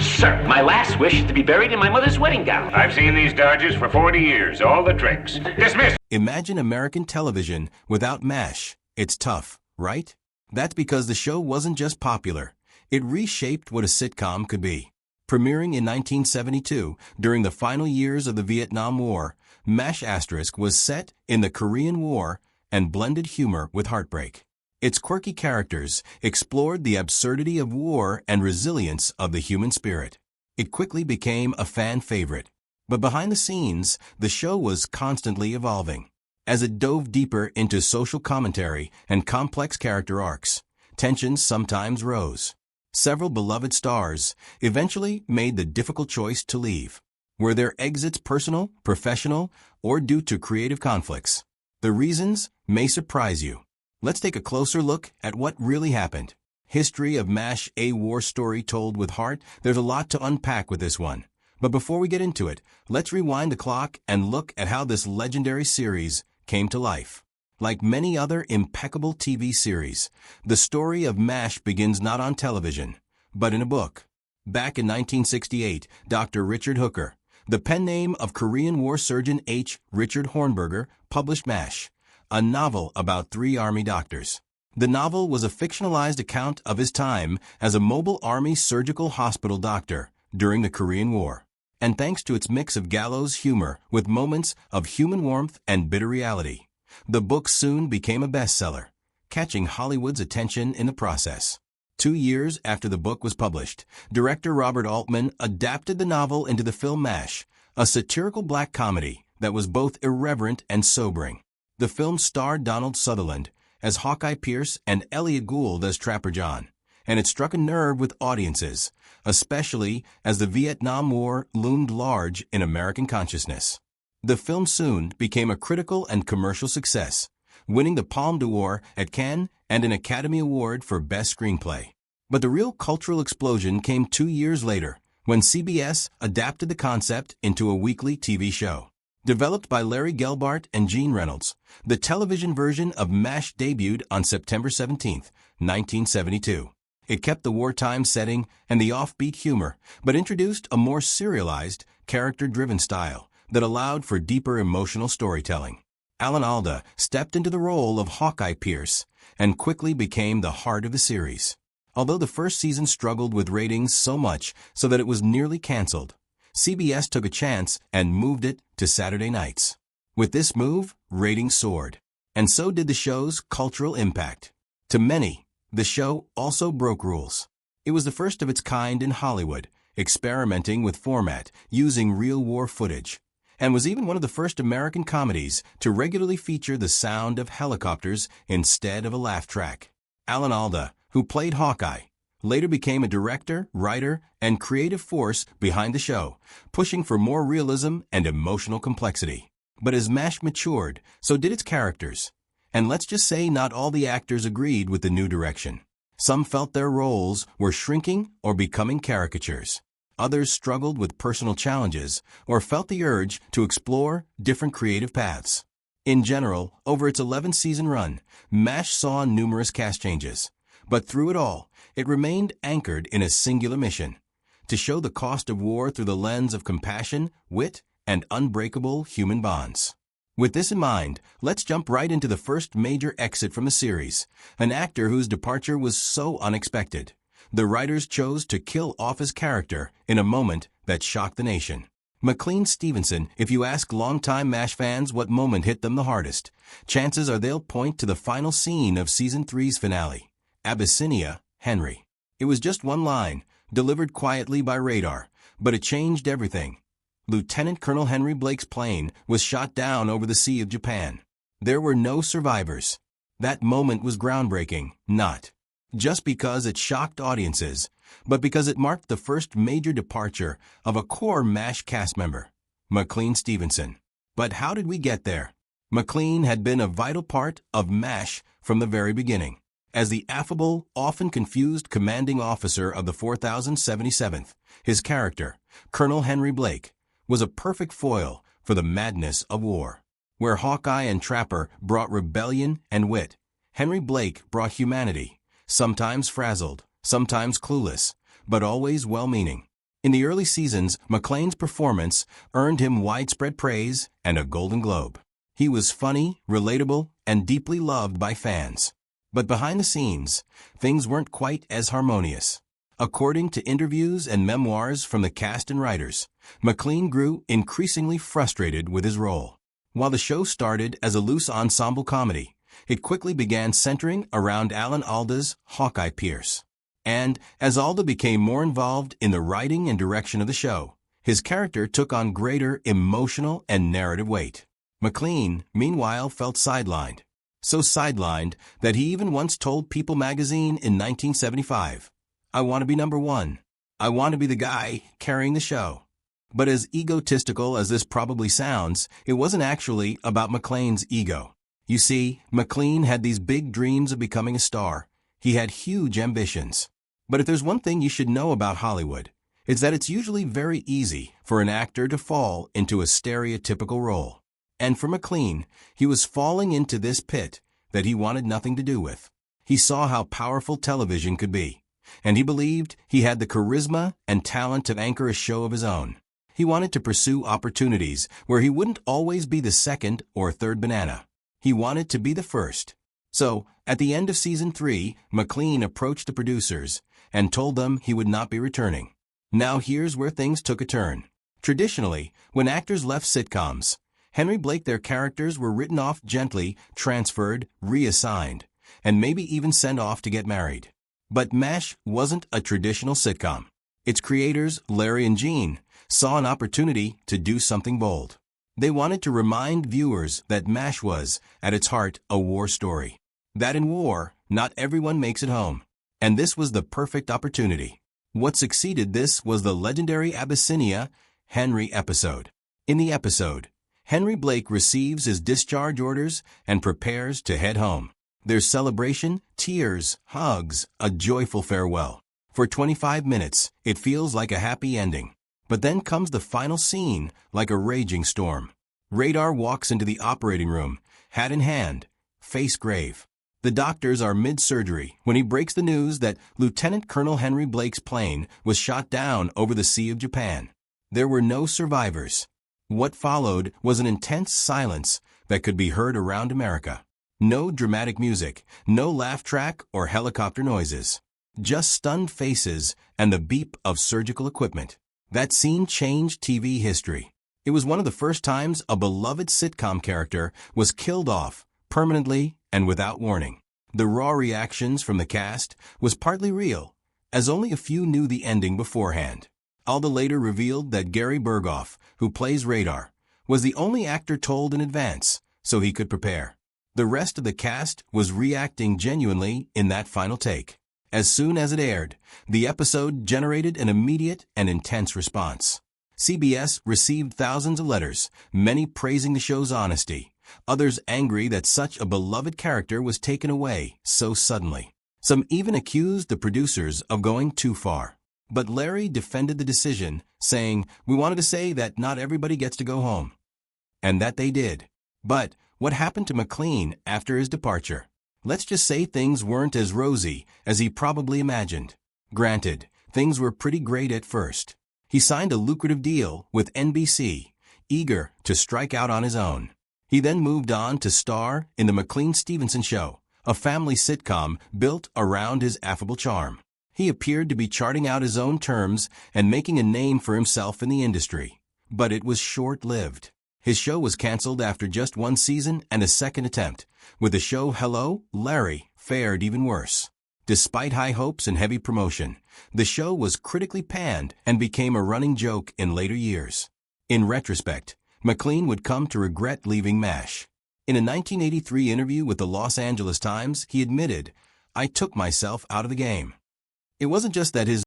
Sir, my last wish is to be buried in my mother's wedding gown. I've seen these Dodgers for 40 years. All the tricks. Dismissed. Imagine American television without MASH. It's tough, right? That's because the show wasn't just popular. It reshaped what a sitcom could be. Premiering in 1972, during the final years of the Vietnam War, MASH * was set in the Korean War and blended humor with heartbreak. Its quirky characters explored the absurdity of war and resilience of the human spirit. It quickly became a fan favorite. But behind the scenes, the show was constantly evolving. As it dove deeper into social commentary and complex character arcs, tensions sometimes rose. Several beloved stars eventually made the difficult choice to leave. Were their exits personal, professional, or due to creative conflicts? The reasons may surprise you. Let's take a closer look at what really happened. History of MASH, a war story told with heart. There's a lot to unpack with this one. But before we get into it, let's rewind the clock and look at how this legendary series came to life. Like many other impeccable TV series, the story of MASH begins not on television, but in a book. Back in 1968, Dr. Richard Hooker, the pen name of Korean War surgeon H. Richard Hornberger, published MASH, a novel about 3 Army doctors. The novel was a fictionalized account of his time as a mobile Army surgical hospital doctor during the Korean War. And thanks to its mix of gallows humor with moments of human warmth and bitter reality, the book soon became a bestseller, catching Hollywood's attention in the process. 2 years after the book was published, director Robert Altman adapted the novel into the film MASH, a satirical black comedy that was both irreverent and sobering. The film starred Donald Sutherland as Hawkeye Pierce and Elliot Gould as Trapper John, and it struck a nerve with audiences, especially as the Vietnam War loomed large in American consciousness. The film soon became a critical and commercial success, winning the Palme d'Or at Cannes and an Academy Award for Best Screenplay. But the real cultural explosion came 2 years later, when CBS adapted the concept into a weekly TV show. Developed by Larry Gelbart and Gene Reynolds, the television version of MASH debuted on September 17, 1972. It kept the wartime setting and the offbeat humor, but introduced a more serialized, character-driven style that allowed for deeper emotional storytelling. Alan Alda stepped into the role of Hawkeye Pierce and quickly became the heart of the series. Although the first season struggled with ratings so much so that it was nearly canceled, CBS took a chance and moved it to Saturday nights. With this move, ratings soared, and so did the show's cultural impact. To many, the show also broke rules. It was the first of its kind in Hollywood, experimenting with format using real war footage, and was even one of the first American comedies to regularly feature the sound of helicopters instead of a laugh track. Alan Alda, who played Hawkeye, later became a director, writer, and creative force behind the show, pushing for more realism and emotional complexity. But as MASH matured, so did its characters. And let's just say not all the actors agreed with the new direction. Some felt their roles were shrinking or becoming caricatures. Others struggled with personal challenges or felt the urge to explore different creative paths. In general, over its 11-season run, MASH saw numerous cast changes. But through it all, it remained anchored in a singular mission: to show the cost of war through the lens of compassion, wit, and unbreakable human bonds. With this in mind, let's jump right into the first major exit from the series, an actor whose departure was so unexpected. The writers chose to kill off his character in a moment that shocked the nation. McLean Stevenson, if you ask longtime MASH fans what moment hit them the hardest, chances are they'll point to the final scene of Season 3's finale, Abyssinia, Henry. It was just one line, delivered quietly by radar, but it changed everything. Lieutenant Colonel Henry Blake's plane was shot down over the Sea of Japan. There were no survivors. That moment was groundbreaking, not just because it shocked audiences, but because it marked the first major departure of a core MASH cast member, McLean Stevenson. But how did we get there? McLean had been a vital part of MASH from the very beginning. As the affable, often confused commanding officer of the 4077th, his character, Colonel Henry Blake, was a perfect foil for the madness of war. Where Hawkeye and Trapper brought rebellion and wit, Henry Blake brought humanity, sometimes frazzled, sometimes clueless, but always well-meaning. In the early seasons, McClane's performance earned him widespread praise and a Golden Globe. He was funny, relatable, and deeply loved by fans. But behind the scenes, things weren't quite as harmonious. According to interviews and memoirs from the cast and writers, McClane grew increasingly frustrated with his role. While the show started as a loose ensemble comedy, it quickly began centering around Alan Alda's Hawkeye Pierce. And as Alda became more involved in the writing and direction of the show, his character took on greater emotional and narrative weight. McClane, meanwhile, felt sidelined. So sidelined that he even once told People magazine in 1975, "I want to be number one. I want to be the guy carrying the show." But as egotistical as this probably sounds, it wasn't actually about McClane's ego. You see, McClane had these big dreams of becoming a star. He had huge ambitions. But if there's one thing you should know about Hollywood, it's that it's usually very easy for an actor to fall into a stereotypical role. And for McClane, he was falling into this pit that he wanted nothing to do with. He saw how powerful television could be, and he believed he had the charisma and talent to anchor a show of his own. He wanted to pursue opportunities where he wouldn't always be the second or third banana. He wanted to be the first. So, at the end of season 3, McClane approached the producers and told them he would not be returning. Now here's where things took a turn. Traditionally, when actors left sitcoms, Henry Blake, their characters were written off gently, transferred, reassigned, and maybe even sent off to get married. But MASH wasn't a traditional sitcom. Its creators, Larry and Gene, saw an opportunity to do something bold. They wanted to remind viewers that MASH was, at its heart, a war story. That in war, not everyone makes it home. And this was the perfect opportunity. What succeeded this was the legendary Abyssinia Henry episode. In the episode, Henry Blake receives his discharge orders and prepares to head home. There's celebration, tears, hugs, a joyful farewell. For 25 minutes, it feels like a happy ending. But then comes the final scene, like a raging storm. Radar walks into the operating room, hat in hand, face grave. The doctors are mid-surgery when he breaks the news that Lieutenant Colonel Henry Blake's plane was shot down over the Sea of Japan. There were no survivors. What followed was an intense silence that could be heard around America. No dramatic music, no laugh track or helicopter noises. Just stunned faces and the beep of surgical equipment. That scene changed TV history. It was one of the first times a beloved sitcom character was killed off, permanently and without warning. The raw reactions from the cast was partly real, as only a few knew the ending beforehand. Alda later revealed that Gary Berghoff, who plays Radar, was the only actor told in advance, so he could prepare. The rest of the cast was reacting genuinely in that final take. As soon as it aired, the episode generated an immediate and intense response. CBS received thousands of letters, many praising the show's honesty, others angry that such a beloved character was taken away so suddenly. Some even accused the producers of going too far. But Larry defended the decision, saying, "We wanted to say that not everybody gets to go home." And that they did. But what happened to McClane after his departure? Let's just say things weren't as rosy as he probably imagined. Granted, things were pretty great at first. He signed a lucrative deal with NBC, eager to strike out on his own. He then moved on to star in The McClane-Stevenson Show, a family sitcom built around his affable charm. He appeared to be charting out his own terms and making a name for himself in the industry. But it was short-lived. His show was canceled after just one season and a second attempt. With the show Hello, Larry fared even worse. Despite high hopes and heavy promotion, the show was critically panned and became a running joke in later years. In retrospect, McClane would come to regret leaving MASH. In a 1983 interview with the Los Angeles Times, he admitted, "I took myself out of the game." It wasn't just that his